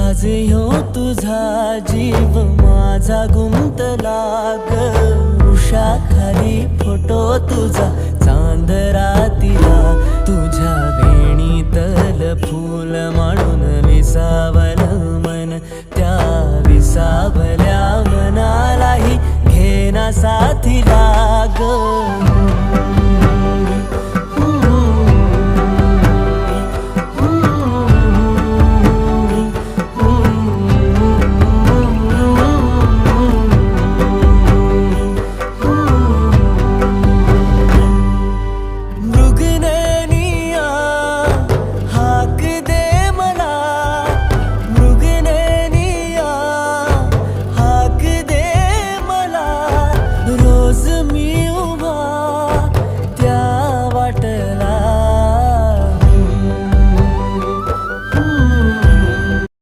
आज ह्यो तुझा जीव माझा गुंतला ग उषाखाली फोटो तुझा चांद रातीला तुझ्या वेणीतल फूल म्हणून विसावल मन त्या विसावल्या मनालाही घेना साथीला ग